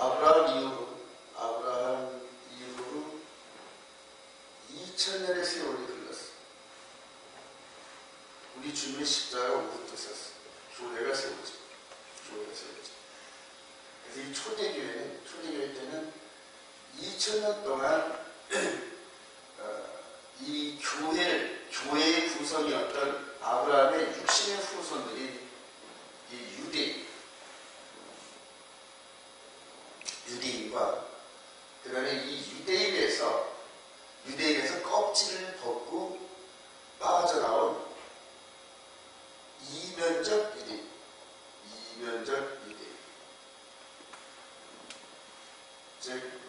아브라함 이후로 2000년의 세월이 흘렀어. 우리 주님의 십자가가 오후부터 섰어. 교회가 세워져. 그래서 이 초대교회 때는 2000년 동안 이 교회의 구성이었던 아브라함의 육신의 후손들이 이 유대인과 그다음에 이 유대인에서 껍질을 벗고 빠져나온 이면적 유대인. 즉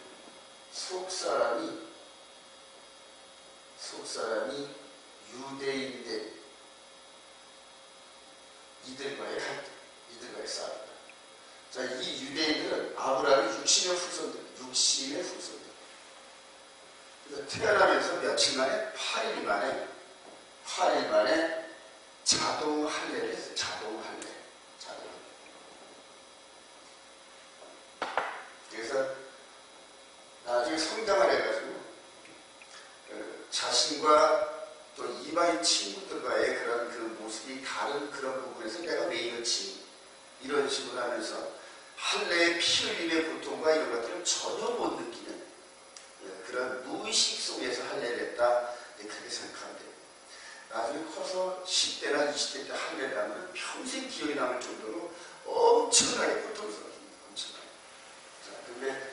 속사람이 유대인들 이들과의 갈등, 이들과의 싸움. 자, 이 유대인들은 아브라함의 육신의 후손들. 그래서 태어나면서 며칠 만에 8일 만에 자동 할례를 했어요. 자동 할례. 그래서 나중에 성장을 해가지고 자신과 또 이방인 친구들과의 그런 그 모습이 다른 그런 부분에서 내가 왜 이렇지? 이런 식으로 하면서 할례의 피 흘림의 고통과 이런 것들을 전혀 못 느끼는 그런 무의식 속에서 할례를 했다. 그렇게 생각하면 돼요. 나중에 커서 10대나 20대 때 할례를 하면 평생 기억에 남을 정도로 엄청나게 고통스럽습니다. 그런데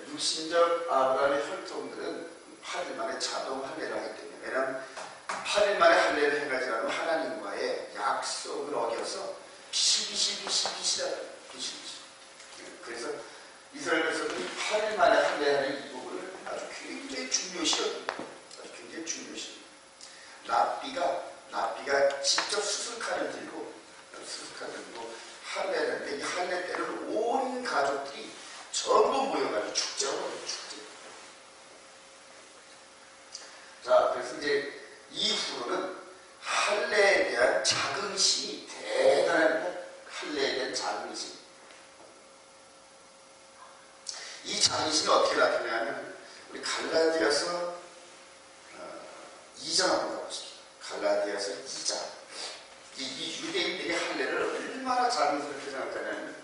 육신적 아브라함의 혈통들은 8일 만에 자동 할례를 하기 때문에, 왜냐하면 8일 만에 할례를 해가지고 하면 하나님과의 약속을 어겨서 비실비실하다. 그래서 이스라엘 백성들이 8일 만에 할례하는 이 부분을 아주 굉장히 중요시합니다. 랍비가 직접 수술칼을 들고 할례를 했는데, 이 할례 때를 온 가족들이 전부 모여가지고 축제를 하는 축제. 자, 그래서 이제 이후로는 할례에 대한 자긍심이 대단합니다. 할례에 대한 자긍심. 이 자긍심이 어떻게 나타나냐면, 우리 갈라디아서 2장 한번 가보시죠. 갈라디아서 2장. 이 유대인들이 할례를 얼마나 자긍스럽게 생각하냐면,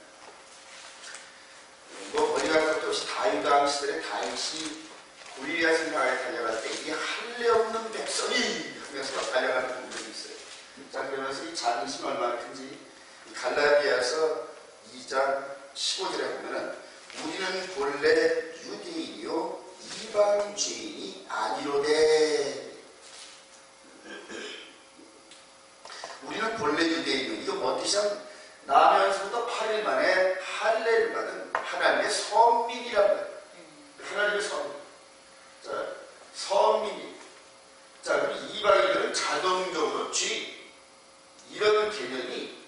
어디 갈 것도 없이 다윗왕 시절에 다윗이 골리앗 생각에 달려갈 때 이 할례 없는 백성이 하면서 달려가는 부분이 있어요. 자, 그러면서 이 자긍심이 얼마나 큰지 갈라디아서 2장 15절에 보면은, 우리는 본래 유대인이요 이방 죄인이 아니로되. 우리는 본래 유대인이요. 이거 뭔 뜻이야? 나면서부터 8일 만에 할례를 받은 하나님의 선민이라고 해요. 하나님의 선민. 자, 선민이. 자, 그리고 이방인들은 자동적으로 죄. 이런 개념이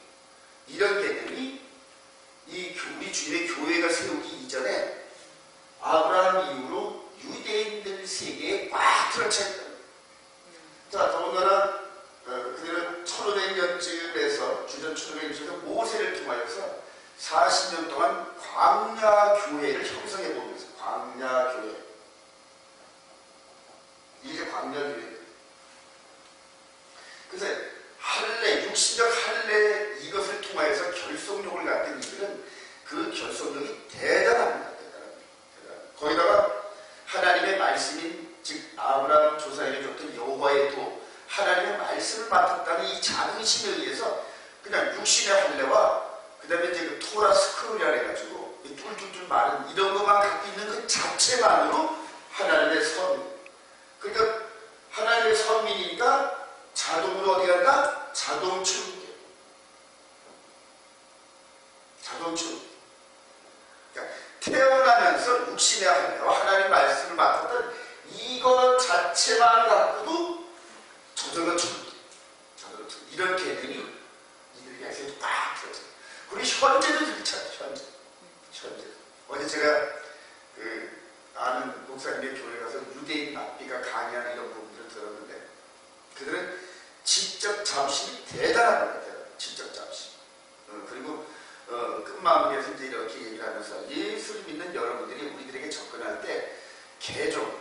우리 주님의 교회가 세우기 이전에 아브라함 이후로 유대인들 세계에 꽉 들어차 있다. 자, 더군다나 그들은 1500년쯤에서 주전 1500년쯤에서 모세를 통하여서 40년 동안 광야교회를 형성해 보면서 광야교회. 이게 광야교회예요. 그래서 할례, 육신적 할례 이것을 통하여서 결속력을 갖던 이들은 그 결속력이 대단합니다. 거기다가 하나님의 말씀인, 즉 아브라함 조상에게 줬던 여호와의 도, 하나님의 말씀을 맡았다는 이 자긍심에 의해서 그냥 육신의 할례와 그 다음에 이제 그 토라 스크롤이라 해가지고 툴툴툴 많은 이런 것만 갖고 있는 그 자체만으로 하나님의 선. 그러니까 하나님의 선민이니까 자동으로 어디 간다? 자동 출교. 그러니까 태어나면서 육신의 할례와 하나님의 말씀을 맡았던 이것 자체만 갖고도 저절로 출교. 이런 개념이 이들에게 아주 딱 들어져요. 그리고 현재도 그렇잖아요. 현재. 어제 제가 아는 목사님의 교회 가서 유대인 랍비가 강의하는 이런 부분들을 들었는데, 그들은 지적 자부심이 대단합니다. 지적 자부심. 그리고 마무리에서 이제 이렇게 얘기를 하면서 예수를 믿는 여러분들이 우리들에게 접근할 때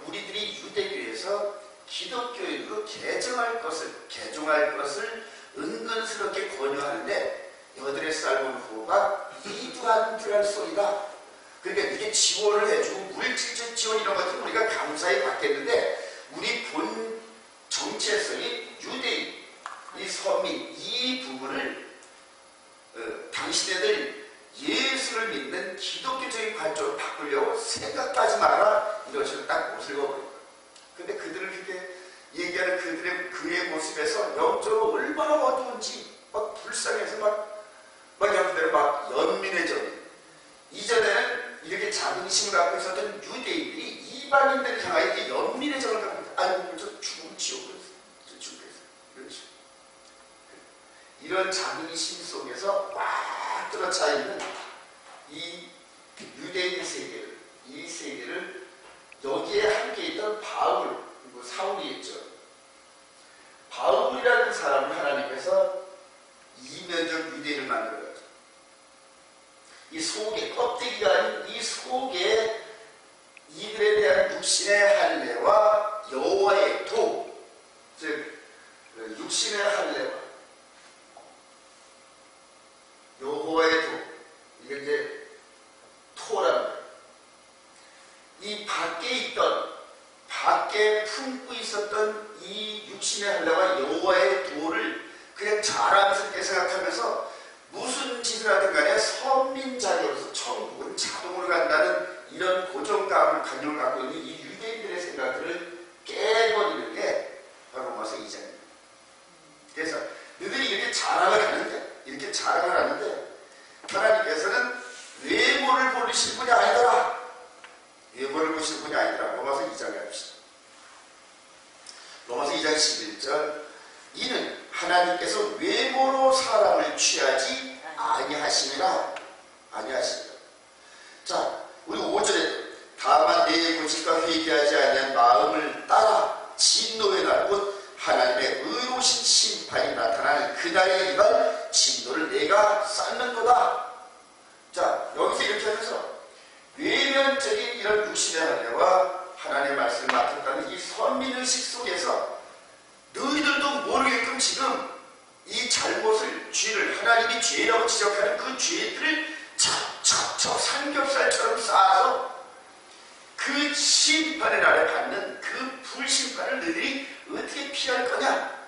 우리들이 유대교에서 기독교인으로 개종할 것을 은근스럽게 권유하는데 여들의 쌀은 호박 이두한두란 소리다. 그러니까 이게 지원을 해주고 물질적 지원 이런 것들은 우리가 감사히 받겠는데 우리 본 정체성이 유대인, 이 서민 이 부분을 당신네들 예수를 믿는 기독교적인 관점으로 바꾸려고 생각하지 마라. 이런 식으로 딱 못을 읽어버려요. 근데 그들을 그렇게 얘기하는 그의 모습에서 영적으로 얼마나 어두운지 막 불쌍해서 막 여러분들 막 연민해져. 이전에는 이렇게 자긍심을 갖고 있었던 유대인들이 이방인들을 향하여 이렇게 연민의 정을 갖고 있다. 아이고 저 죽으면 지옥을 죽겠어. 이런 식으로. 이런 자긍심 속에서 꽉 들어차 있는 이 유대인 세계를, 이 세계를 여기에 함께 있던 바울, 그리고 사울이 있죠. 바울이라는 사람을 하나님께서 이면적 유대인을 만들어요. 이 속에, 껍데기가 아닌 이 속에 이들에 대한 육신의 할례와 여호와의 도, 즉 육신의 할례와 여호와의 도, 이게 이제 토라는 이 밖에 품고 있었던 이 육신의 할례와 여호와의 도를 그냥 자랑스럽게 생각하면서 무슨 짓을 하든 간에 선민 자격으로서 천국은 자동으로 간다는 이런 고정감을 갖고 있는 이 유대인들의 생각들을 깨버리는 게 바로 로마서 2장입니다. 그래서 너희들이 이렇게 자랑을 하는데 하나님께서는 외모를 보실 분이 아니더라. 외모를 보실 분이 아니더라. 로마서 2장에 합시다. 로마서 2장 11절 이는 하나님께서 외모로 사람을 취하지 아니하심이라. 자, 우리 5절에 다만 내 고집과 회개하지 아니한 마음을 따라 진노의 날 곧 하나님의 의로우신 심판이 나타나는 그날에 임할 진노를 내가 쌓는도다. 자, 여기서 이렇게 하면서 외면적인 이런 육신의 할례와 하나님의 말씀을 맡았다는 이 선민의식 속에서 너희들도 모르게끔 지금 이 잘못을, 죄를, 하나님이 죄라고 지적하는 그 죄들을 척척척 삼겹살처럼 쌓아서 그 심판의 날에 받는 그 불심판을 너희들이 어떻게 피할 거냐?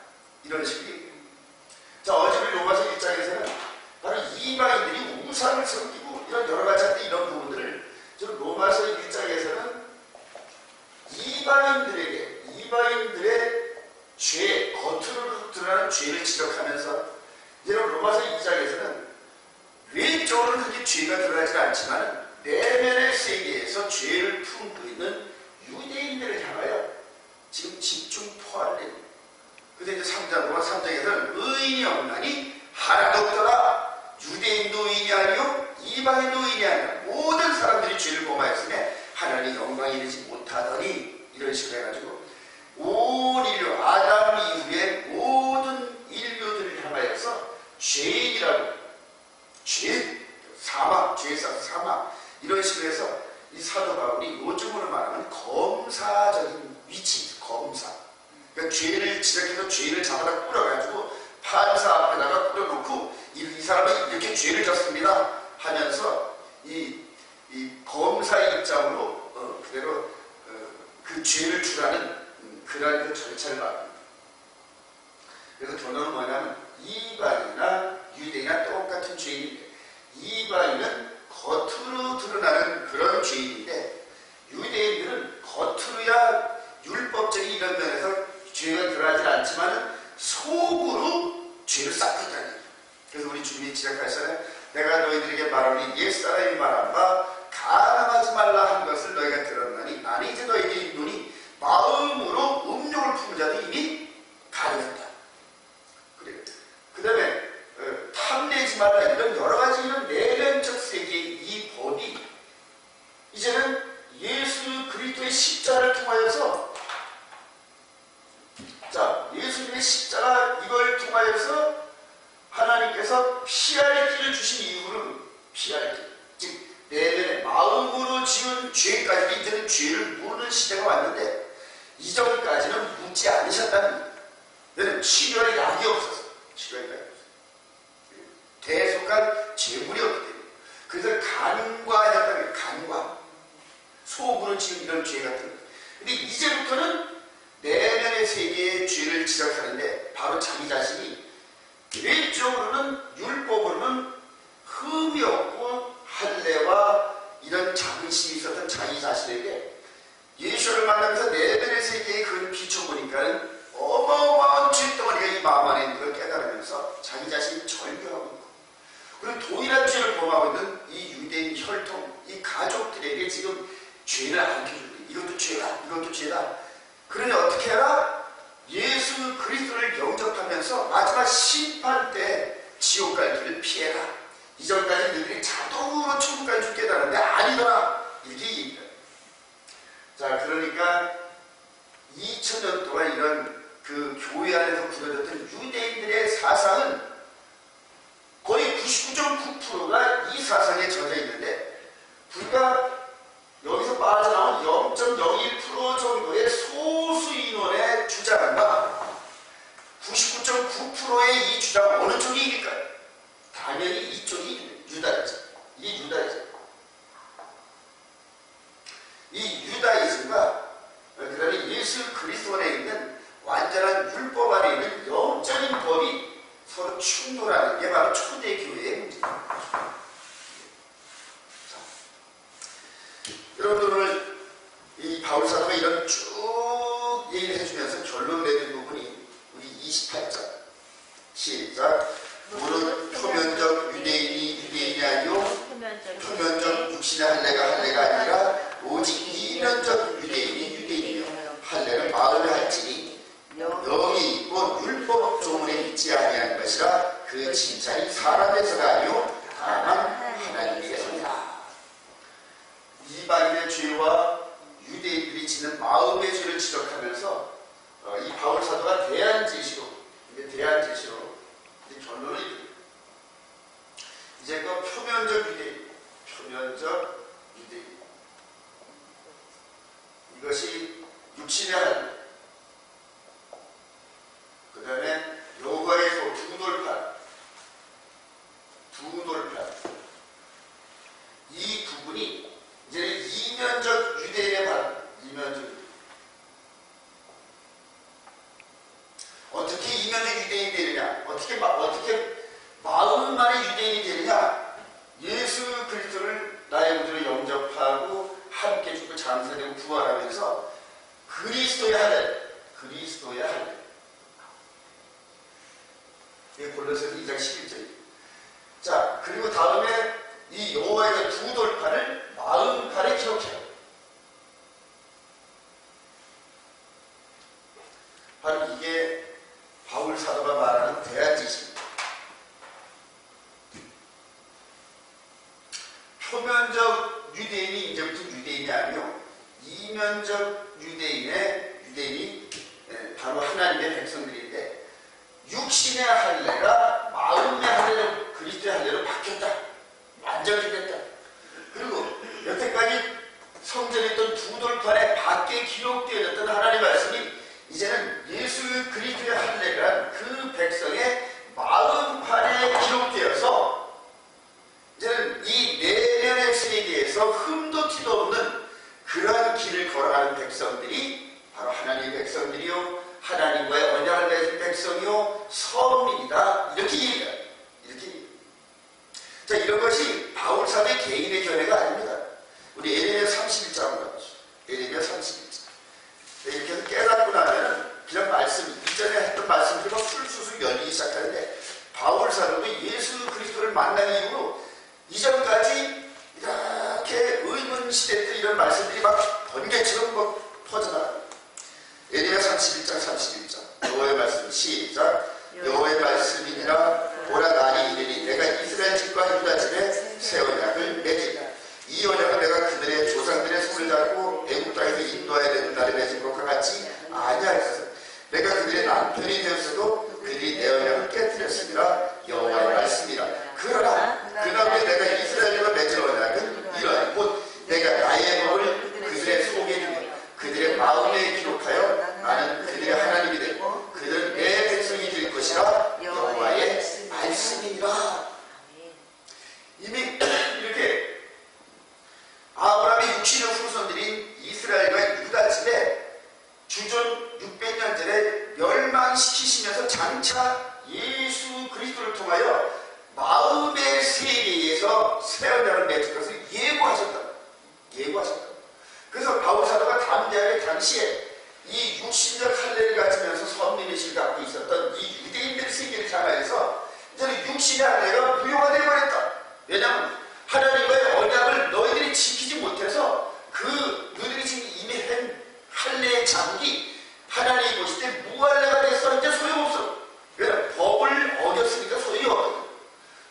이런 식으로 얘기해요. 자, 어제 로마서 1장에서는 바로 이방인들이 우상을 섬기고 이런 여러 가지 이런 부분들을 저 로마서 1장에서는 이방인들의 죄, 겉으로 드러나는 죄를 지적하면서 이제 로마서 2장에서는 외적으로는 그렇게 죄가 드러나지 않지만 내면의 세계에서 죄를 품고 있는 유대인들을 향하여 지금 집중 포화를 내요. 그래서 이제 3장에서는 의인이 없나니 하나도 없더라. 유대인도 의인이 아니요 이방인도 의인이 아니라 모든 사람들이 죄를 범하였으며 하나님 영광이 이르지 못하더니 이런 식으로 해가지고 온 인류 아담 이후의 모든 인류들을 향하여서 죄인이라고 죄에 싸서 사막 이런 식으로 해서 이 사도 바울이 요즘으로 말하면 검사적인 위치, 검사. 그러니까 죄를 지적해서 죄를 잡아다 꾸려가지고 판사 앞에다가 꾸려놓고 이 사람이 이렇게 죄를 졌습니다 하면서 이 검사의 입장으로 그대로 그 죄를 주라는 그런 그 절차를 말합니다. 그래서 결론은 뭐냐면 이방이나 유대인이나 똑같은 죄인인데 이방인은 겉으로 드러나는 그런 죄인인데 유대인들은 겉으로야 율법적인 이런 면에서 죄가 드러나지 않지만 속으로 죄를 쌓고 있다는 얘기예요. 그래서 우리 주님이 지적하시잖아요. 내가 너희들에게 말하니 옛사람이 말한 바 가늠하지 말라 한 것을 너희가 들었나니 나는 이제 너희에게 이르노니 마음으로 음욕을 품은 자도 이미 가려졌다. 그래요. 그 다음에 탐내지 말라 이런 여러 가지 이런 내면적 세계의 이 법이 이제는 예수 그리스도의 십자가를 통하여서 예수님의 십자가 이걸 통하여서 하나님께서 피할 길을 주신 이유는 피할 지은 죄까지도 이제는 죄를 묻는 시대가 왔는데 이전까지는 묻지 않으셨다는 거예요. 왜냐하면 치료할 약이 없었어요. 치료할 약이 없었어요. 대속할 제물이 없기 때문에. 그래서 간과하셨다는 거예요. 간과. 속으로 지은 이런 죄 같은 거. 근데 이제부터는 내면의 세계의 죄를 지적하는데 바로 자기 자신이 외적으로는 율법으로는 흠이 없고 할례와 이런 자긍심이 있었던 자기 자신에게 예수를 만나면서 내면의 세계에 그걸 비춰보니까 어마어마한 죄덩어리가 이 마음 안에 있는 걸 깨달으면서 자기 자신이 절규하고 있고, 그리고 동일한 죄를 범하고 있는 이 유대인 혈통, 이 가족들에게 지금 죄를 안겨주는, 이것도 죄다, 이것도 죄다. 그러니 어떻게 해라? 예수 그리스도를 영접하면서 마지막 심판 때 지옥 갈 길을 피해라. 이전까지 너희들이 자동으로 천국 갈 줄 깨달았는데 아니더라. 이렇게 얘기해요. 자, 그러니까 2000년 동안 이런 그 교회 안에서 굳어졌던 유대인들의 사상은 거의 99.9%가 이 사상에 젖어 있는데, 불과 여기서 빠져나온 0.01% 정도의 소수 인원의 주장과 99.9%의 이 주장 어느 쪽이 이길까요? 당연히 이쪽이 유다이즘. 이게 유다이즘. 이 유다이즘과 그다음에 예수 그리스도 안에 있는 완전한 율법 안에 있는 영적인 법이 서로 충돌하는 게 바로 초대교회의 문제입니다. 여러분들 오늘 이 바울 사도가 이런 쭉 얘기를 해주면서 결론 내는 부분이 우리 28절 시작. 무릇 표면적 유대인이 아니요 표면적 육신의 할례가 아니라 오직 이면적 유대인이며 할례를 마음에 할지니 영이 곧 율법 조문에 있지 아니한 것이라 그 칭찬이 사람에서가 아니요 다만 하나님께서니라. 이방인의 죄와 유대인들이 지는 마음의 죄를 지적하면서 이 바울 사도가 대안제시로 결론을 이룹니다. 이제 그 표면적 유대인, 이것이 육신의 할례, 그 다음에 여호와의 두돌판, 이 부분이 이제 이면적 유대인의 반, 이면적 유대인. 어떻게 이면적 유대인이 되느냐? 어떻게 마음만의 유대인이 되느냐? 예수 그리스도를 나의 구주로 영접하고 함께 죽고 장사되고 부활하면서 그리스도의 할례. 이게 골로새서 2장 11절입니다. 자, 그리고 다음에 이 여호와의 두 돌판을 마음판에 기록해요. 바로 이게 바울 사도가 말하는 대안지식입니다. 표면적 유대인이 이제부터 유대인이 아니요 이면적 유대인이 바로 하나님의 백성들인데, 육신의 할례가 마음의 할례로, 그리스도의 할례로 바뀌었다. 완전히 됐다. 그리고 여태까지 성전에 있던 두 돌판에 밖에 기록되어졌던 하나님의 말씀이 이제는 예수 그리스도의 할례가 그 백성의 마음판에 기록되어서 이제는 이 내면의 세계에서 흠도 티도 없는 그러한 길을 걸어가는 백성들이 바로 하나님의 백성들이요, 하나님과의 언약을 맺은 백성이요, 서민이다. 이렇게 얘기해요. 자, 이런 것이 바울 사도의 개인의 견해가 아닙니다. 우리 에레미야 31장으로 가보시죠. 에레미야 31장. 이렇게 해서 깨닫고 나면 그냥 이전에 했던 말씀들이 막 술수술 열리기 시작하는데, 바울 사도도 예수 그리스도를 만난 이후로 이전까지 이렇게 의문시대 때 이런 말씀들이 막 번개처럼 막 퍼져나가요. 에레미야 31장 31절. 여호와의 말씀 시작. 여호와의 말씀이니라. 오라 나니 이르니 내가 이스라엘 집과 유다 집에 새 언약을 맺으리라. 이 언약은 내가 그들의 조상들의 손을 잡고 애국 땅에서 인도하여 내는 날에 맺은 것과 같이 아니하였어. 내가 그들의 남편이 되었어도 그들이 내 언약을 깨뜨렸습니다. 여호와의 말씀이라. 그러나 그 다음에 내가 이스라엘과 맺은 언약은 이러한 곧 내가 나의 새 언약을 맺을 것을 예고하셨다. 그래서 바울 사도가 담대하게 당시에 이 육신적 할례를 가지면서 선민의식을 갖고 있었던 이 유대인들 세계를 향하여서 이제는 육신의 할례가 무효가 되어버렸다. 왜냐하면 하나님과의 언약을 너희들이 지키지 못해서 그 너희들이 지금 이미 한 할례의 자국이 하나님이 보실 때 무할례가 됐어. 이제 소용없어. 왜냐하면 법을 어겼으니까 소용없거든.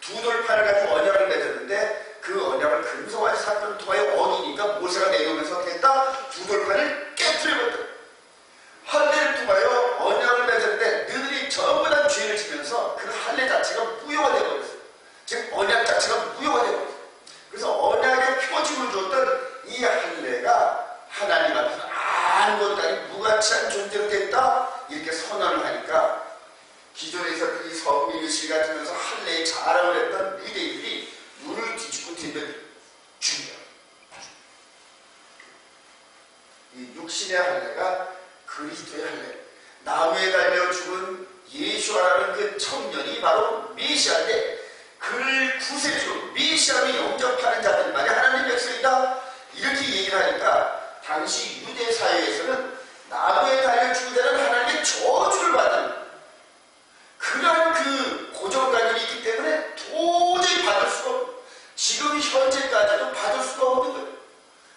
두 돌판을 가지고 언약을 맺었는데 그 언약을 금송아지 사건을 통하여 어기니까 모세가 내려오면서 했다. 두 돌판을 깨뜨려버렸다. 할례를 통하여 언약을 맺었는데 너희들이 전부 다 죄를 지면서 그 할례 자체가 무효가 되어버렸어요. 즉 언약 자체가 무효가 되어버렸어요. 그래서 언약의 표징을 줬던 이 할례가 하나님 앞에서 아무것도 아닌 무가치한 존재로 됐다. 이렇게 선언을 하니까 기존에 있었던 이 선민의식을 가지면서 할례에 자랑을 했던 유대인들이 눈을 뒤집고 뒤면 죽여. 이 육신의 할례가 그리스도의 할례. 나무에 달려 죽은 예수아라는 그 청년이 바로 메시아인데 그를 구세주로 메시아를 영접하는 자들만이 하나님 백성이다. 이렇게 얘기를 하니까 당시 유대 사회에서는 나무에 달려 죽은 자는 하나님의 저주를 받는 그런 그 고정관념이 있기 때문에 도저히 받을 수가 없는, 지금 현재까지도 받을 수가 없는 거예요.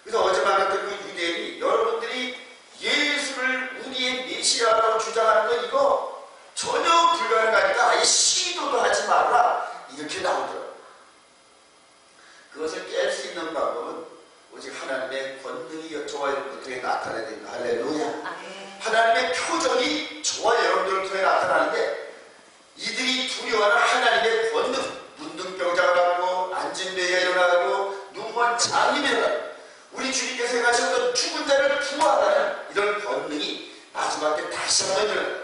그래서 어제 만났던 그 유대인이 여러분들이 예수를 우리의 메시아라고 주장하는 건 이거 전혀 불가능하니까 아예 시도도 하지 말라. 이렇게 나오더라고요. 그것을 깰 수 있는 방법은 오직 하나님의 권능이 저와 여러분들 통해 나타나야 됩니다. 할렐루야. 하나님의 표정이 저와 여러분들을 통해 나타나는데 이들이 두려워하는 하나님의 권능, 문둥병자가 나고 앉은 배가 일어나고 눈먼 장님이 일어나고 우리 주님께서 행하셨던 죽은 자를 부활하는 이런 권능이 마지막 때 다시 한번 일어나요.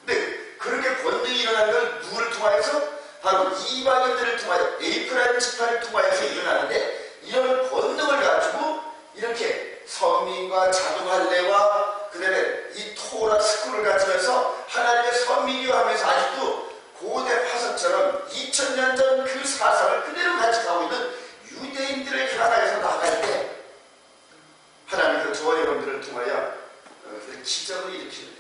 근데 그렇게 권능이 일어나는 건 누구를 통하여서? 바로 이방인들을 통하여 에이프라임 지파를 통하여서 일어나는데 이런 권능을 가지고 이렇게 선민과 자동할례와 그 다음에 이 토라 스쿨을 가지면서 하나님의 선민이요 하면서 아직도 고대 화석처럼 2000년 전 그 사상을 그대로 간직하고 있는 유대인들을 향하여서 나갈 때 하나님께서 저와 여러분들을 통하여 기적을 일으키는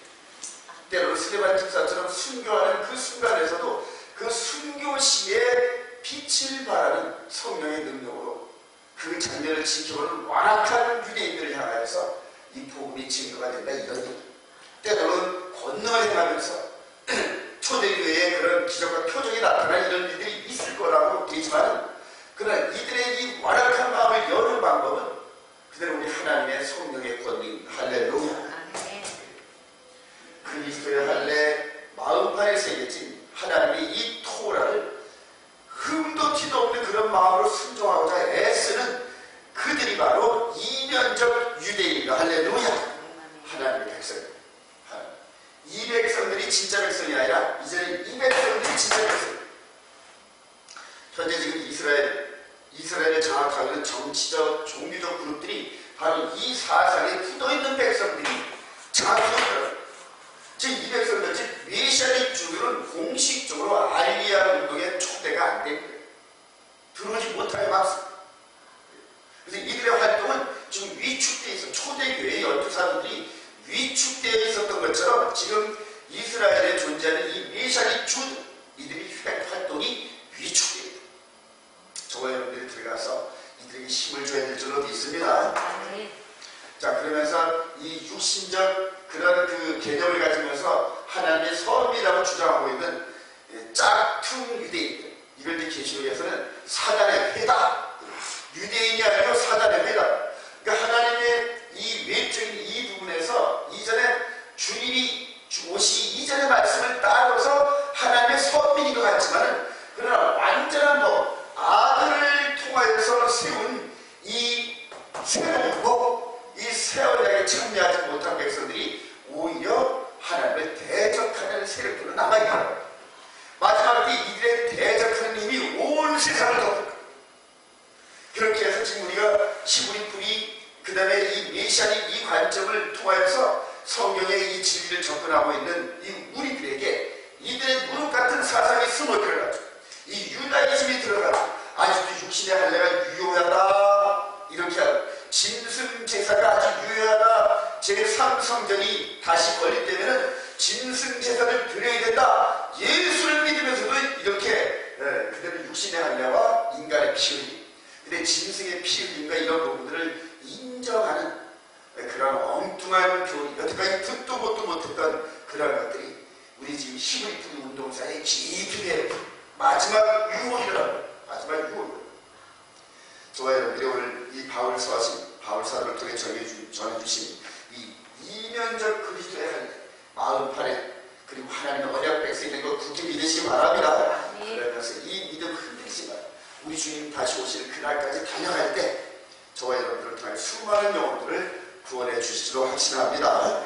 때로는 스데반 집사처럼 순교하는 그 순간에서도 그 순교 시에 빛을 발하는 성령의 능력으로 그 장면을 지켜보는 완악한 유대인들을 향하여서 이 복음이 증거가 된다. 이런 때로는 권능을 행하면서 초대교회에 그런 기적과 표적이 나타난 이런 일들이 있을 거라고 되지만 그러나 이들의 이 완악한 마음을 여는 방법은 그대로 우리 하나님의 성령의 권능. 할렐루야. 그리스도의 할례 마음판에 새겨진 하나님이 이 토라를 흠도 티도 없는 그런 마음으로 순종하고자 애쓰는 그들이 바로 이면적 유대인이다. 할렐루야. 하나님의 백성입니다. 이 백성들이 진짜 백성이 아니라 이제는 이 백성들이 진짜 백성입니다. 현재 지금 이스라엘을 장악하고 있는 정치적, 종교적 그룹들이 바로 이 사상에 굳어있는 백성들이 장악하고 즉 이 백성들, 즉 메시아의 주들은 공식적으로 알리아 운동의 초대가 안 된 거예요. 들어오지 못하게 막습니다. 그래서 이들의 활동은 지금 위축되어 있어. 초대교회의 12사람들이 위축되어 있었던 것처럼 지금 이스라엘에 존재하는 이 메시아의 주들, 이들이 활동이 위축되어 있다. 저와 여러분들이 들어가서 이들에게 힘을 줘야 될 줄로 믿습니다. 자, 그러면서 이 육신적 그런 그 개념을 가지면서 하나님의 선이라고 주장하고 있는 짝퉁 유대인들, 이걸 이제 계시록에서는 사단의 회다, 유대인이 아니고 사단의 회다. 그러니까 하나님의 이 외적인 이 부분에서 이전에 주님이 오시기 이전의 말씀을 따라서 하나님의 선민인 것 같지만은 그러나 완전한 법, 아들을 통하여서 세운 이 새로운 법, 이 새 언약에 참여하지 못한 백성들이 오히려 하나님을 대적하는 세력들로 남아있다. 마지막 때 이들의 대적하는 힘이 온 세상을 덮을 거예요. 그렇게 해서 지금 우리가 히브리풀이 그 다음에 이 메시아의 이 관점을 통하여서 성경의 이 진리를 접근하고 있는 이 우리들에게 이들의 무릎 같은 사상이 스며들어가지고 이 유다이즘이 들어가고 아직도 육신의 할례가 유효하다 이렇게 하고, 짐승 제사가 아주 유효하다, 제3성전이 다시 건립되면 짐승 제사를 드려야 된다, 예수를 믿으면서도 이렇게 그대로 육신의 할례와 인간의 피 흘림, 근데 짐승의 피 흘림과 이런 부분들을 인정하는 그런 엉뚱한 교리, 여태까지 듣도 보도 못했던 그런 것들이 우리 지금 히브리 운동사에 깊이 마지막 유혹이라고, 마지막 유혹. 저와 여러분들이 오늘 이 바울사도를 통해 전해주신 이 이면적 그리스도의 할례, 마음판에, 그리고 하나님의 언약 백성이 된 걸 굳게 믿으시기 바랍니다. 그러면서 이 믿음 흔들리지 마요. 우리 주님 다시 오실 그날까지 달려갈 때 저와 여러분들을 통해 수많은 영혼들을 구원해 주시도록 확신합니다.